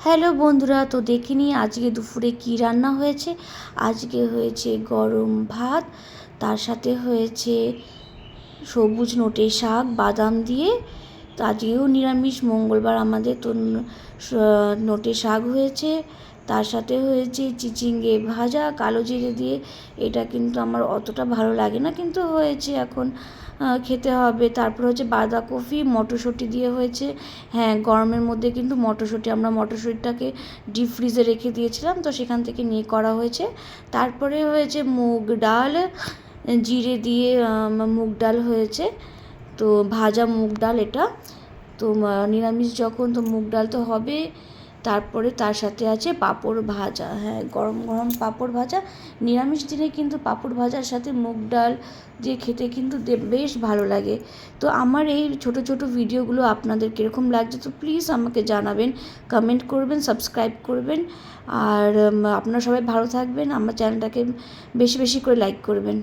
Hello বন্ধুরা, তো দেখে নিই আজকে দুপুরে কি রান্না হয়েছে। আজকে হয়েছে গরম ভাত, তার সাথে হয়েছে সবুজ নোটে শাক বাদাম দিয়ে। তো আজকেও নিরামিষ, মঙ্গলবার আমাদের, তো নোটে শাক হয়েছে, তার সাথে হয়েছে চিচিঙ্গে ভাজা কালো জিরে দিয়ে। এটা কিন্তু আমার অতটা ভালো লাগে না, কিন্তু হয়েছে, এখন খেতে হবে। তারপর হচ্ছে বাঁধাকপি মটরশুঁটি দিয়ে হয়েছে। হ্যাঁ, গরমের মধ্যে কিন্তু মটরশুঁটি, আমরা মটরশুঁটিটাকে ডিপ ফ্রিজে রেখে দিয়েছিলাম, তো সেখান থেকে নিয়ে করা হয়েছে। তারপরে হয়েছে মুগ ডাল, জিরে দিয়ে মুগ ডাল হয়েছে, তো ভাজা মুগ ডাল এটা। তো নিরামিষ যখন, তো মুগ ডাল তো হবে। তারপরে তার সাথে আছে পাঁপড় ভাজা। হ্যাঁ, গরম গরম পাঁপড় ভাজা। নিরামিষ দিনে কিন্তু পাঁপড় ভাজার সাথে মুগ ডাল দিয়ে খেতে কিন্তু বেশ ভালো লাগে। তো আমার এই ছোট ছোট ভিডিওগুলো আপনাদের কীরকম লাগছে, তো প্লিজ আমাকে জানাবেন, কমেন্ট করবেন, সাবস্ক্রাইব করবেন। আর আপনারা সবাই ভালো থাকবেন, আমার চ্যানেলটাকে বেশি বেশি করে লাইক করবেন।